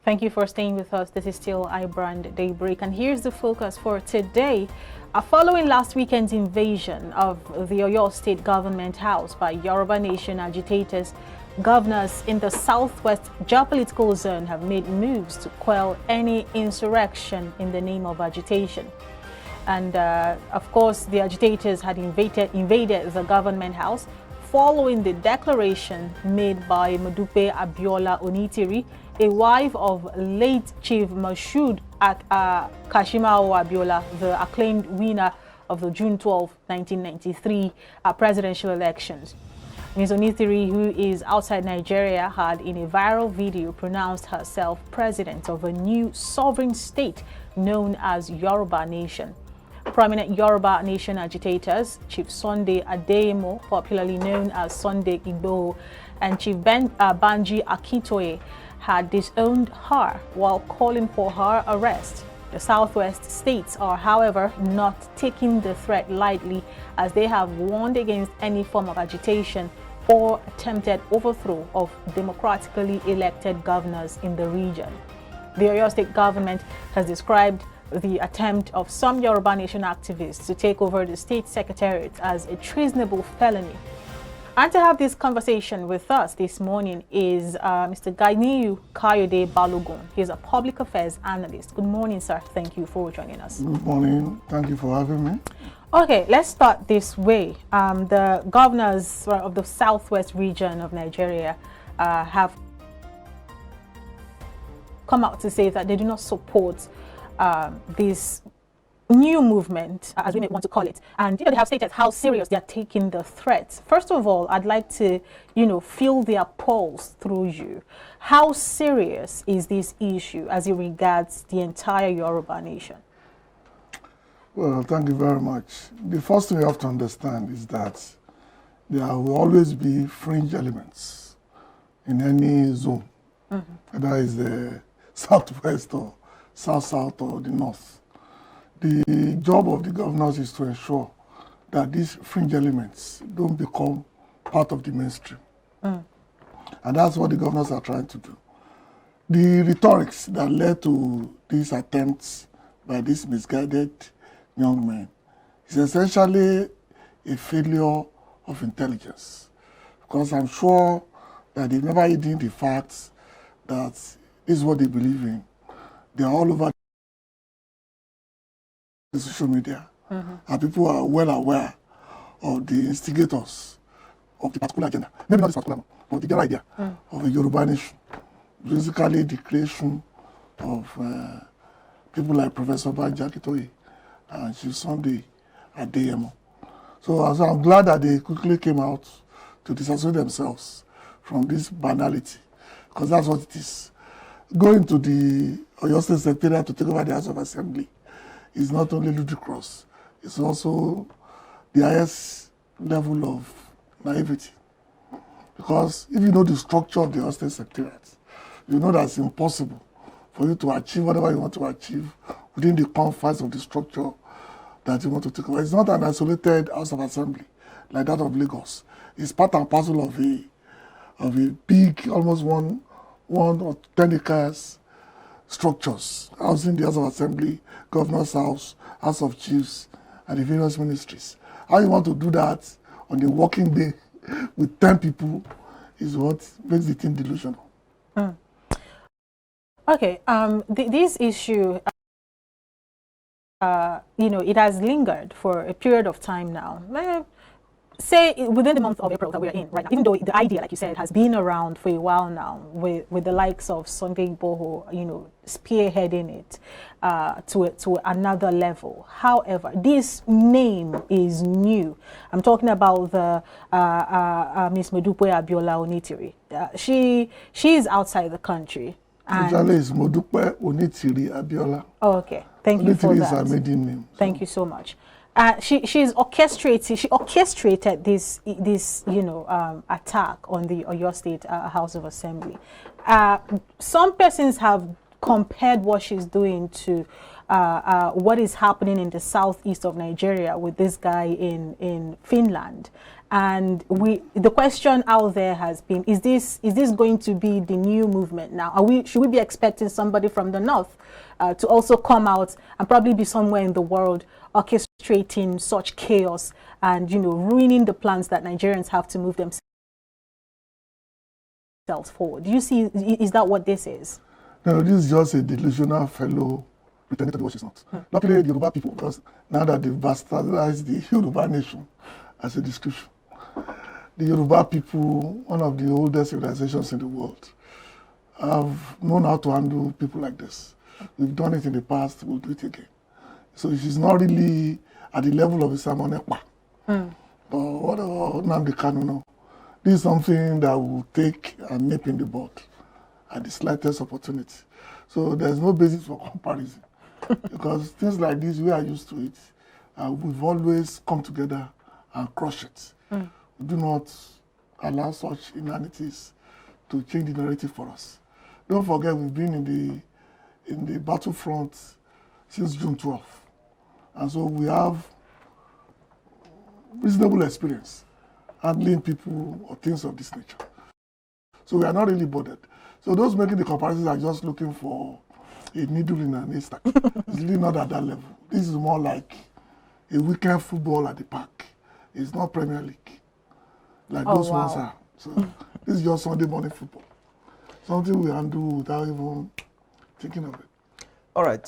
Thank you for staying with us. This is still iBrand Daybreak, and here's the focus for today. Following last weekend's invasion of the Oyo State Government House by Yoruba Nation agitators, governors in the southwest geopolitical zone have made moves to quell any insurrection in the name of agitation. And of course, the agitators had invaded the government house following the declaration made by Modupe Abiola Onitiri, a wife of late Chief Moshood Kashimao Abiola, the acclaimed winner of the June 12, 1993 presidential elections. Ms. Onitiri, who is outside Nigeria, had in a viral video pronounced herself president of a new sovereign state known as Yoruba Nation. Prominent Yoruba Nation agitators, Chief Sunday Adeyemo, popularly known as Sunday Igboho, and Chief Banji Akintoye had disowned her while calling for her arrest. The Southwest states are, however, not taking the threat lightly, as they have warned against any form of agitation or attempted overthrow of democratically elected governors in the region. The Oyo State government has described the attempt of some Yoruba Nation activists to take over the state secretariat as a treasonable felony. And to have this conversation with us this morning is Mr. Ganiyu Kayode Balogun. He's a public affairs analyst. Good morning, sir. Thank you for joining us. Good morning. Thank you for having me. Okay, let's start this way. The governors of the southwest region of Nigeria have come out to say that they do not support this new movement, as we may want to call it, and they have stated how serious they are taking the threat. First of all, I'd like to, feel their pulse through you. How serious is this issue as it regards the entire Yoruba nation? Well, thank you very much. The first thing you have to understand is that there will always be fringe elements in any zone, whether it's the southwest or south or the north. The job of the governors is to ensure that these fringe elements don't become part of the mainstream. And that's what the governors are trying to do. The rhetorics that led to these attempts by these misguided young men is essentially a failure of intelligence. Because I'm sure that they've never hidden the facts that this is what they believe in. They are all over social media, and people are well aware of the instigators of the particular agenda. Maybe not this particular one, but the general idea of a Yoruba nation. Basically, the creation of people like Professor Banji Akintoye and Chief Sunday Adeyemo. So I'm glad that they quickly came out to disassociate themselves from this banality, because that's what it is. Going to the Oyo State Secretariat to take over the House of Assembly is not only ludicrous, it's also the highest level of naivety. Because if you know the structure of the Oyo State Secretariat, you know that it's impossible for you to achieve whatever you want to achieve within the confines of the structure that you want to take over. It's not an isolated House of Assembly like that of Lagos. It's part and parcel of a big, almost one or 10 acres structures, housing the House of Assembly, Governor's House, House of Chiefs, and the various ministries. How you want to do that on a working day with 10 people is what makes the thing delusional. Okay, this issue, it has lingered for a period of time now. Say within the month of April that we are in right now, even though the idea, like you said, has been around for a while now, with the likes of Sunday Igboho, spearheading it to another level. However, this name is new. I'm talking about the Ms. Modupe Abiola Onitiri. She is outside the country. Actually, it's Modupe Onitiri Abiola. Oh, okay. Thank you for that. Onitiri is her maiden name. Thank you so much. She orchestrated this attack on the Oyo State House of Assembly. Some persons have compared what she's doing to what is happening in the southeast of Nigeria with this guy in Finland. And the question out there has been, is this going to be the new movement now? Should we be expecting somebody from the north to also come out and probably be somewhere in the world orchestrating such chaos and, you know, ruining the plans that Nigerians have to move themselves forward? Do you see, is that what this is? No, this is just a delusional fellow pretending to do what she's not. Luckily, the Yoruba people, because now that they've bastardized the Yoruba nation as a description, the Yoruba people, one of the oldest civilizations in the world, have known how to handle people like this. We've done it in the past, we'll do it again. So she's not really at the level of Simon Ekpa. But what about Nnamdi Kanu now? This is something that will take a nip in the bud at the slightest opportunity. So there's no basis for comparison. Because things like this, we are used to it. We've always come together and crush it. We do not allow such inanities to change the narrative for us. Don't forget, we've been in the battlefront since June 12th. And so we have reasonable experience handling people or things of this nature. So we are not really bothered. So those making the comparisons are just looking for a needle in an haystack. It's really not at that level. This is more like a weekend football at the park. It's not Premier League like those ones are. So this is just Sunday morning football. Something we handle without even thinking of it. All right.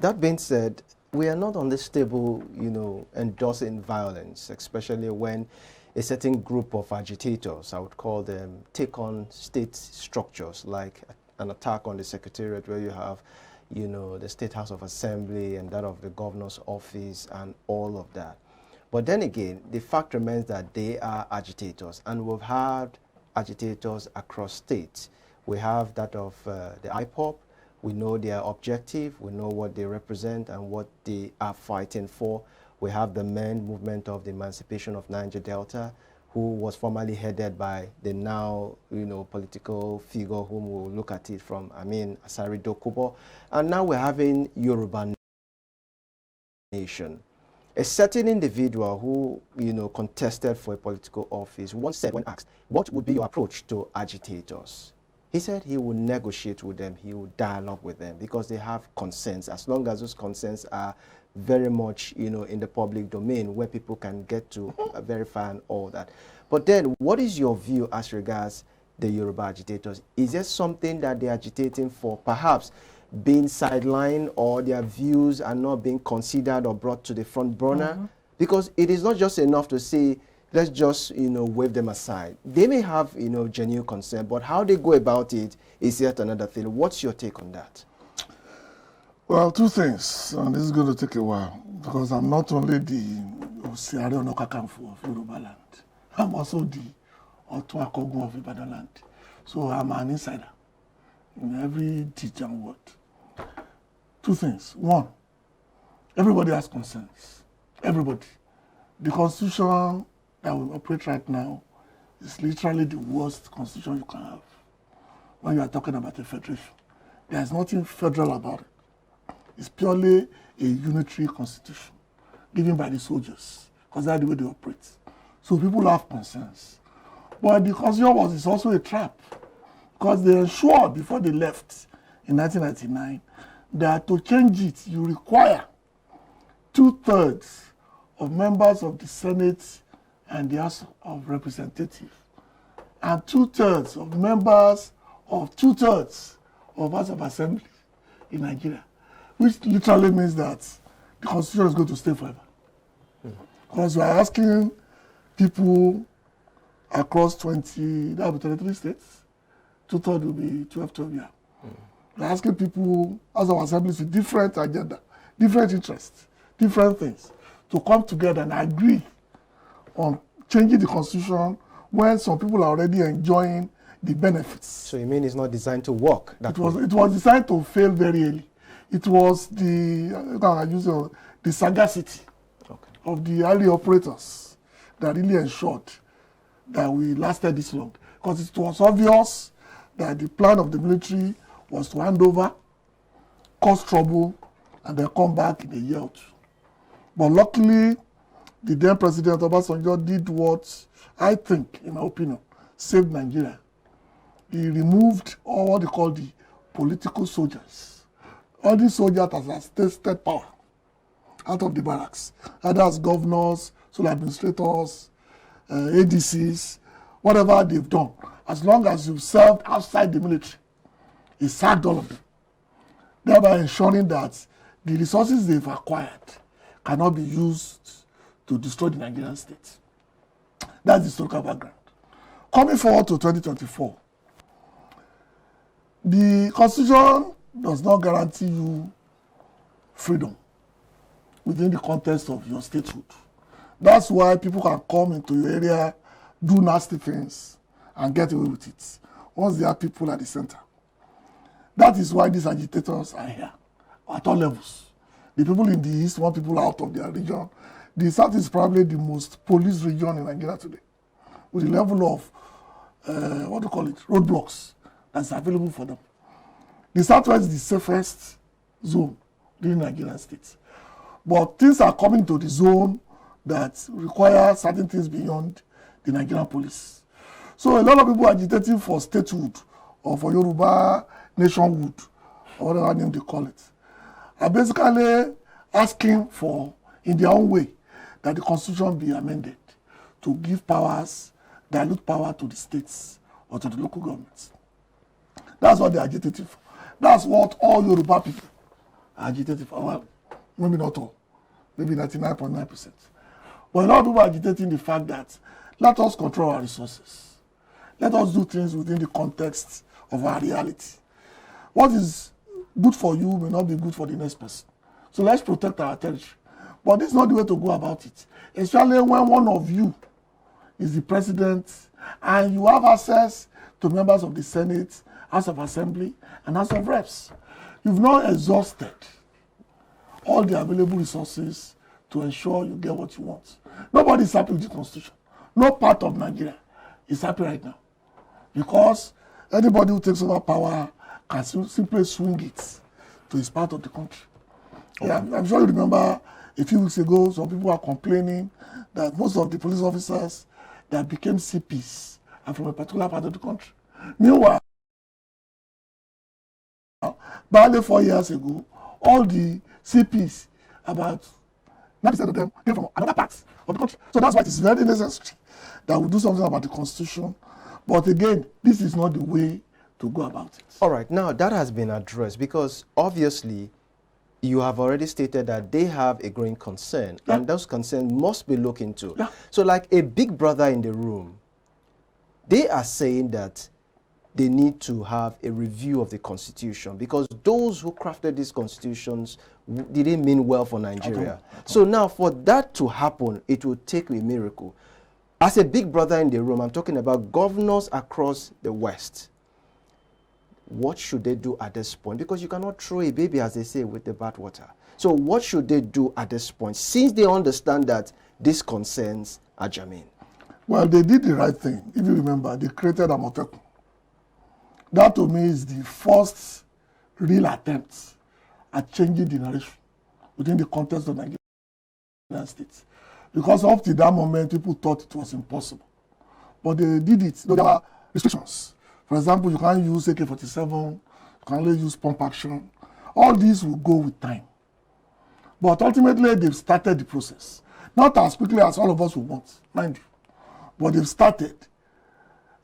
That being said, we are not on this table, you know, endorsing violence, especially when a certain group of agitators, I would call them, take on state structures, like an attack on the Secretariat where you have, you know, the State House of Assembly and that of the governor's office and all of that. But then again, the fact remains that they are agitators, and we've had agitators across states. We have that of the IPOP. We know their objective, we know what they represent and what they are fighting for. We have the MEN movement of the Emancipation of Niger Delta, who was formerly headed by the now, you know, political figure whom we'll look at it from, Asari Dokubo. And now we're having Yoruba Nation. A certain individual who, you know, contested for a political office once said, when asked, what would be your approach to agitators? He said he would negotiate with them, he would dialogue with them because they have concerns, as long as those concerns are very much, you know, in the public domain where people can get to verify and all that. But then, what is your view as regards the Yoruba agitators? Is there something that they're agitating for, perhaps being sidelined, or their views are not being considered or brought to the front burner? Because it is not just enough to say, let's just, you know, wave them aside. They may have, you know, genuine concern, but how they go about it is yet another thing. What's your take on that? Well, two things, and this is going to take a while, because I'm not only the Osiari Onokakanfo of Yoruba land, I'm also the Otun Akogun of Ibadan land. So I'm an insider in every teach and word. Two things. One, everybody has concerns. Everybody. The constitution that we operate right now is literally the worst constitution you can have when you are talking about a federation. There is nothing federal about it. It's purely a unitary constitution given by the soldiers, because that's the way they operate. So people have concerns. But the constitution is also a trap, because they ensured before they left in 1999 that to change it, you require 2/3 of members of the Senate and the House of Representatives, and 2/3 of members of 2/3 of House of Assembly in Nigeria, which literally means that the constitution is going to stay forever. Because we are asking people across 23 states, 2/3 will be 12 years. We're asking people, House of Assemblies with different agenda, different interests, different things, to come together and agree on changing the constitution when some people are already enjoying the benefits. So you mean it's not designed to work? It was designed to fail very early. It was the sagacity of the early operators that really ensured that we lasted this long. Because it was obvious that the plan of the military was to hand over, cause trouble, and then come back in a year or two. But luckily, the then President Obasanjo did what I think, in my opinion, saved Nigeria. He removed all what they call the political soldiers. All these soldiers has tasted power out of the barracks, either as governors, social administrators, ADCs, whatever they've done. As long as you've served outside the military, he sacked all of them, thereby ensuring that the resources they've acquired cannot be used to destroy the Nigerian state. That's the historical background. Coming forward to 2024, the Constitution does not guarantee you freedom within the context of your statehood. That's why people can come into your area, do nasty things, and get away with it once there are people at the center. That is why these agitators are here at all levels. The people in the east want people out of their region. The south is probably the most police region in Nigeria today, with the level of roadblocks that's available for them. The southwest is the safest zone during Nigerian states. But things are coming to the zone that require certain things beyond the Nigerian police. So a lot of people agitating for statehood or for Yoruba nationhood, or whatever name they call it, are basically asking for, in their own way, that the Constitution be amended to give powers, dilute power to the states or to the local governments. That's what they're agitating for. That's what all Yoruba people are agitating for. Well, maybe not all, maybe 99.9%. But a lot of people are agitating the fact that let us control our resources. Let us do things within the context of our reality. What is good for you may not be good for the next person. So let's protect our territory. But this is not the way to go about it, especially when one of you is the president and you have access to members of the Senate, House of Assembly, and House of Reps. You've not exhausted all the available resources to ensure you get what you want. Nobody is happy with the Constitution. No part of Nigeria is happy right now, because anybody who takes over power can simply swing it to his part of the country. Okay. Yeah, I'm sure you remember a few weeks ago, some people were complaining that most of the police officers that became CPs are from a particular part of the country. Meanwhile, barely 4 years ago, all the CPs, about 90% of them, came from another part of the country. So that's why it is very necessary that we do something about the Constitution. But again, this is not the way to go about it. All right, now that has been addressed, because obviously you have already stated that they have a growing concern, yeah, and those concerns must be looked into. Yeah. So like a big brother in the room, they are saying that they need to have a review of the Constitution, because those who crafted these constitutions didn't mean well for Nigeria. So now for that to happen, it will take a miracle. As a big brother in the room, I'm talking about governors across the West. What should they do at this point? Because you cannot throw a baby, as they say, with the bathwater. So what should they do at this point, since they understand that these concerns are germane? Well, they did the right thing. If you remember, they created Amotekun. That to me is the first real attempt at changing the narration within the context of Nigerian states. Because up to that moment, people thought it was impossible. But they did it. There were restrictions. For example, you can't use AK-47, you can only use pump action. All these will go with time. But ultimately, they've started the process. Not as quickly as all of us would want, mind you. But they've started.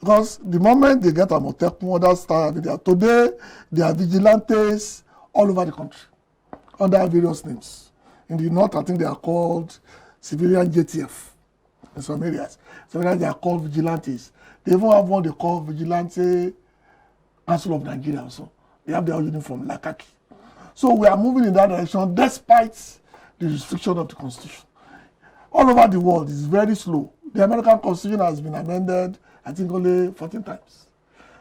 Because the moment they get Amotekun, others start having today, there are vigilantes all over the country under various names. In the north, I think they are called civilian JTF in some areas. Some areas they are called vigilantes. They even have one they call Vigilante Council of Nigeria also. They have their own uniform, like khaki. So we are moving in that direction despite the restriction of the Constitution. All over the world, it's very slow. The American Constitution has been amended, I think, only 14 times.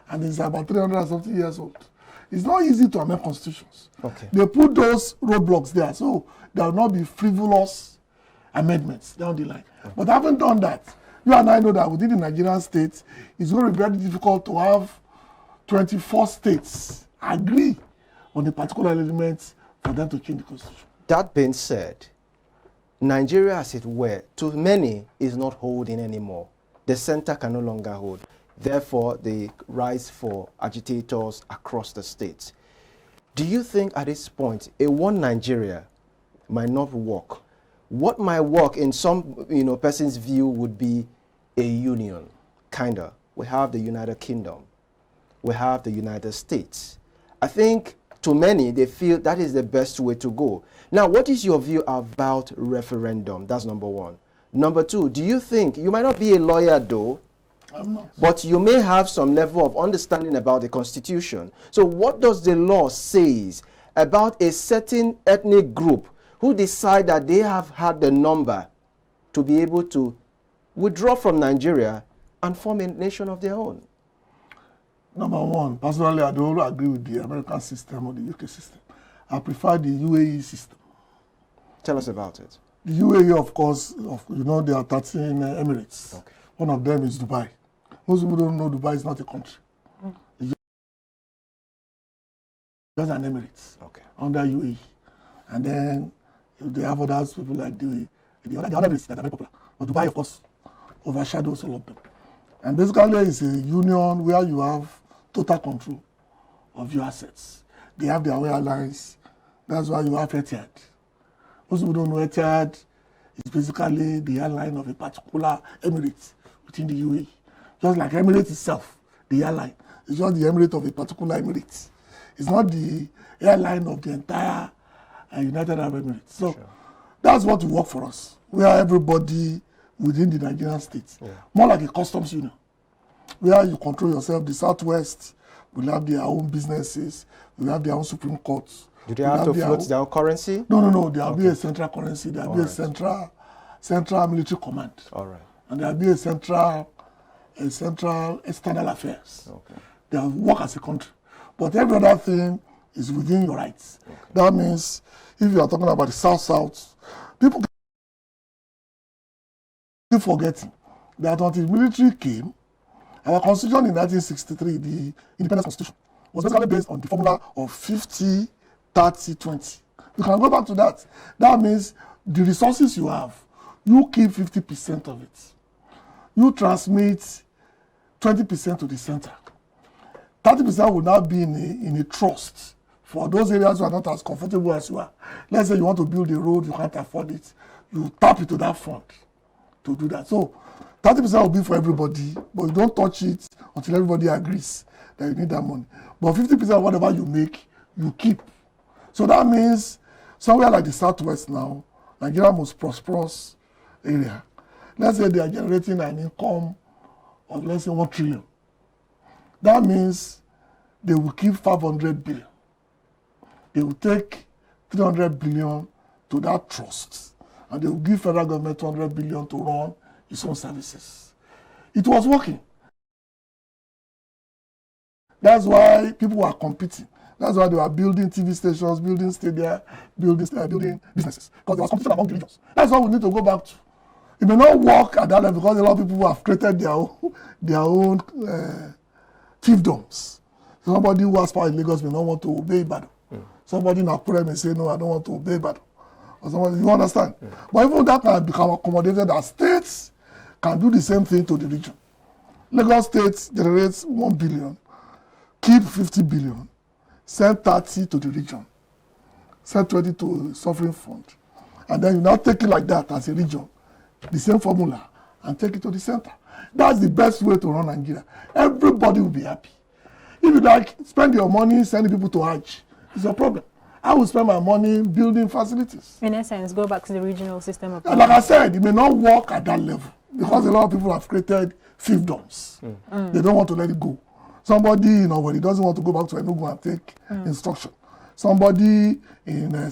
And it's about 300 and something years old. It's not easy to amend constitutions. Okay. They put those roadblocks there, so there will not be frivolous amendments down the line. Okay. But having done that, you and I know that within the Nigerian states, it's going to be very difficult to have 24 states agree on a particular element for them to change the Constitution. That being said, Nigeria, as it were, to many is not holding anymore. The center can no longer hold. Therefore, the rise for agitators across the states. Do you think at this point, a one Nigeria might not work? What might work in some person's view would be a union, kinda. We have the United Kingdom. We have the United States. I think to many, they feel that is the best way to go. Now, what is your view about referendum? That's number one. Number two, do you think, you might not be a lawyer though, I'm not. but you may have some level of understanding about the Constitution. So what does the law say about a certain ethnic group who decide that they have had the number to be able to withdraw from Nigeria and form a nation of their own? Number one, personally, I don't agree with the American system or the UK system. I prefer the UAE system. Tell us about it. The UAE, of course, there are 13 Emirates. Okay. One of them is Dubai. Most people don't know Dubai is not a country. It's just an Emirates under UAE. And then they have other people like the other Emirates that are very popular. But Dubai, of course, overshadows all of them. And basically, it's a union where you have total control of your assets. They have their own airlines. That's why you have Etihad. Most people don't know Etihad is basically the airline of a particular Emirates within the UAE. Just like Emirates itself, the airline is just the Emirate of a particular Emirates. It's not the airline of the entire United Arab Emirates. So that's what will work for us, where everybody within the Nigerian states, more like a customs union, where you control yourself. The Southwest will have their own businesses, will have their own Supreme Courts. Do they have to float their own currency? No. There will be a central currency. There will be a central military command. All right. And there will be a central external affairs. Okay. They will work as a country. But every other thing is within your rights. Okay. That means if you are talking about the South, people keep forgetting that until the military came, our constitution in 1963, the independence constitution, was basically based on the formula of 50, 30, 20. You can go back to that. That means the resources you have, you keep 50% of it. You transmit 20% to the center. 30% will now be in a trust for those areas who are not as comfortable as you are. Let's say you want to build a road, you can't afford it. You tap into that fund to do that. So 30% will be for everybody, but you don't touch it until everybody agrees that you need that money. But 50% of whatever you make, you keep. So that means somewhere like the Southwest now, Nigeria most prosperous area. Let's say they are generating an income of, let's say, 1 trillion. That means they will keep 500 billion. They will take 300 billion to that trust, and they will give federal government 200 billion to run its own services. It was working. That's why people were competing. That's why they were building TV stations, building stadia, building businesses. Because there was competition among religions. That's what we need to go back to. It may not work at that level because a lot of people have created their own chiefdoms. Somebody who has power in Lagos may not want to obey Ibadan. Somebody in Akure may say, no, I don't want to obey Ibadan. Or somebody, you understand? But even that can become accommodated that states can do the same thing to the region. Lagos State generates 1 billion, keep 50 billion, send 30 to the region, send 20 to the suffering fund. And then you now take it like that as a region, the same formula, and take it to the center. That's the best way to run Nigeria. Everybody will be happy. If you like, spend your money sending people to Hajj, it's a problem. I will spend my money building facilities. In essence, go back to the regional system of like I said, it may not work at that level because a lot of people have created fiefdoms. They don't want to let it go. Somebody, when he doesn't want to go back to Enugu and take instruction. Somebody in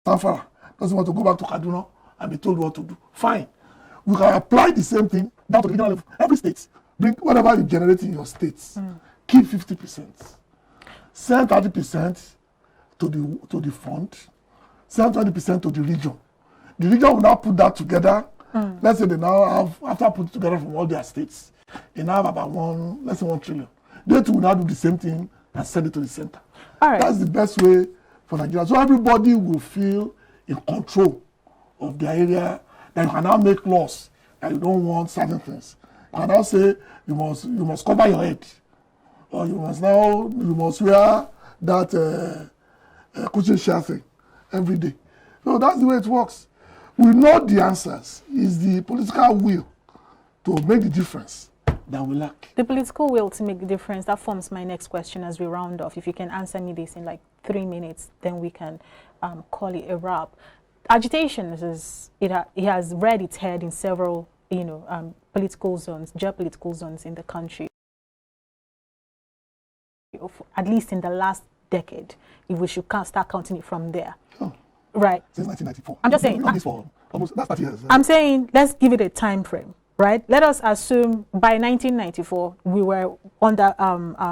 Sanfara doesn't want to go back to Kaduna and be told what to do. Fine. We can apply the same thing down to the regional level. Every state, bring whatever you generate in your states, keep 50%. Send 30% to the fund, send 20% to the region. The region will now put that together. Let's say they now have, after putting together from all their states, they now have about 1 trillion. They too will now do the same thing and send it to the center. All right. That's the best way for Nigeria. So everybody will feel in control of their area, then you can now make laws that you don't want certain things. You can now say you must cover your head, or you must wear that cushion share thing every day. So that's the way it works. We know the answers. It's the political will to make the difference that we lack. The political will to make the difference, that forms my next question as we round off. If you can answer me this in like 3 minutes, then we can call it a wrap. Agitation it has reared its head in several, political zones, geopolitical zones in the country, at least in the last decade, if we should start counting it from there. Oh. Right. Since 1994. I'm just saying. This for almost that's 30 years. I'm saying let's give it a time frame, right? Let us assume by 1994 we were under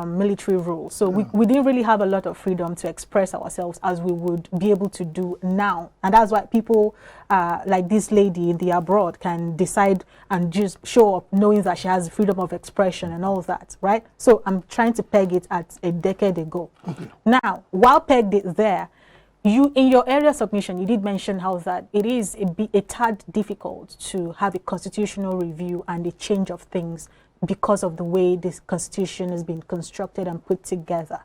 military rule, so we didn't really have a lot of freedom to express ourselves as we would be able to do now, and that's why people like this lady in the abroad can decide and just show up knowing that she has freedom of expression and all of that, right? So I'm trying to peg it at a decade ago. Okay. Now, while pegged it there, you, in your area submission, you did mention how that it is a tad difficult to have a constitutional review and a change of things because of the way this constitution has been constructed and put together.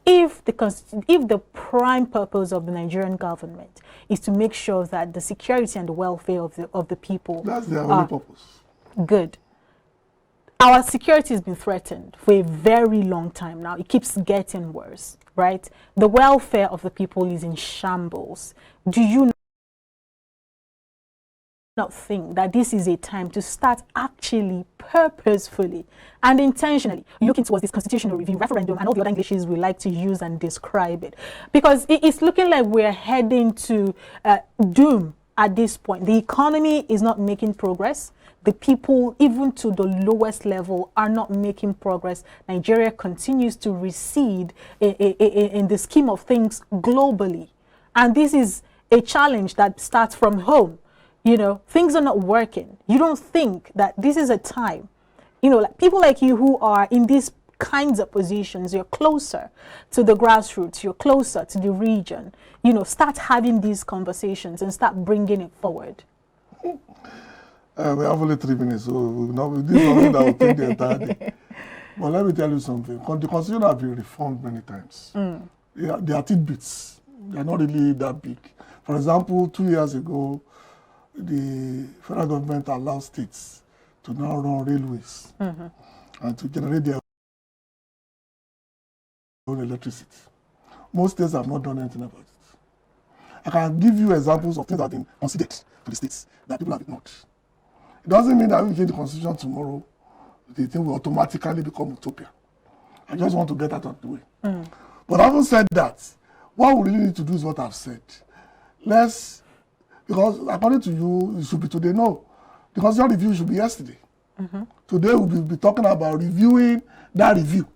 If the prime purpose of the Nigerian government is to make sure that the security and the welfare of the people, that's their only purpose. Good. Our security has been threatened for a very long time now. It keeps getting worse, right? The welfare of the people is in shambles. Do you not think that this is a time to start actually purposefully and intentionally looking towards this constitutional review, referendum, and all the other Englishes we like to use and describe it? Because it's looking like we're heading to doom at this point. The economy is not making progress. The people, even to the lowest level, are not making progress. Nigeria continues to recede in the scheme of things globally. And this is a challenge that starts from home. Things are not working. You don't think that this is a time, like people like you who are in these kinds of positions, you're closer to the grassroots, you're closer to the region, start having these conversations and start bringing it forward. We have only 3 minutes, so this is something that will take the entire day. But let me tell you something. The Constitution has been reformed many times. They are tidbits. They are not really that big. For example, 2 years ago, the federal government allowed states to now run railways and to generate their own electricity. Most states have not done anything about it. I can give you examples of things that have been considered to the states that people have ignored. It doesn't mean that we change the constitution tomorrow, the thing will automatically become utopia. I just want to get that out of the way. But having said that, what we really need to do is what I've said. Because according to you, it should be today. No, the constitutional review should be yesterday. Today we'll be talking about reviewing that review.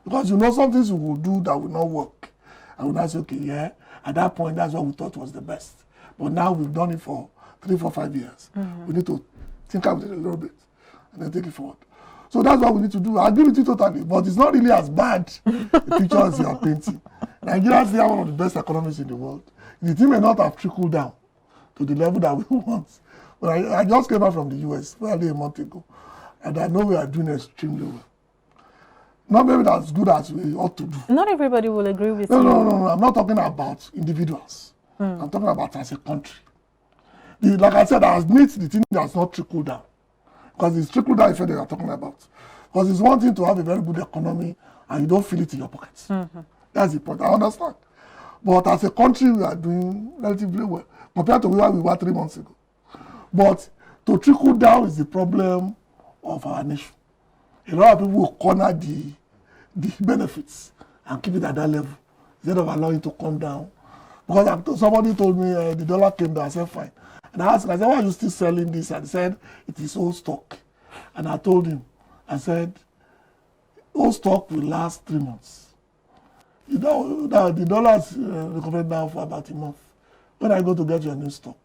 Because some things we will do that will not work. And we'll not say, okay, at that point, that's what we thought was the best. But now we've done it for 3, 4, 5 years. We need to think about it a little bit and then take it forward. So that's what we need to do. I agree with you totally, but it's not really as bad a picture as you are painting. Nigeria is one of the best economies in the world. The thing may not have trickled down to the level that we want. But I just came back from the US barely a month ago, and I know we are doing extremely well. Not maybe as good as we ought to do. Not everybody will agree with you. No. I'm not talking about individuals. I'm talking about as a country. Like I said, I admit the thing that's not trickled down. Because it's trickle down effect that you're talking about. Because it's one thing to have a very good economy and you don't feel it in your pockets. That's the point. I understand. But as a country, we are doing relatively well compared to where we were 3 months ago. But to trickle down is the problem of our nation. A lot of people will corner the benefits and keep it at that level instead of allowing it to come down. Because somebody told me the dollar came down, I said, fine. And I said, why are you still selling this? And he said, it is old stock. And I told him, I said, old stock will last 3 months. The dollar's recovered now for about a month. When I go to get your new stock,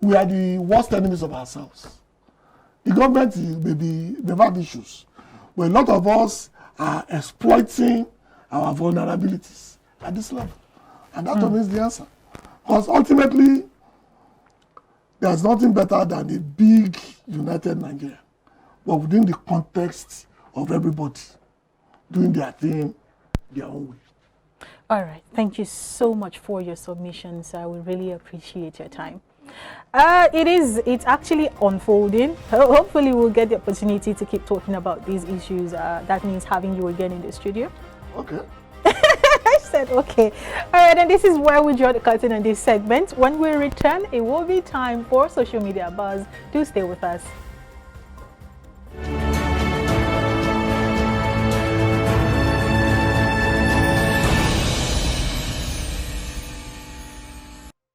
we are the worst enemies of ourselves. The government may have issues, but a lot of us are exploiting our vulnerabilities at this level. And that means the answer. Because ultimately, there's nothing better than a big united Nigeria, but within the context of everybody doing their thing their own way. All right. Thank you so much for your submissions. I will really appreciate your time. It's actually unfolding. Hopefully we'll get the opportunity to keep talking about these issues. That means having you again in the studio. Okay. I said okay. All right, and this is where we draw the curtain on this segment. When we return, it will be time for social media buzz. Do stay with us.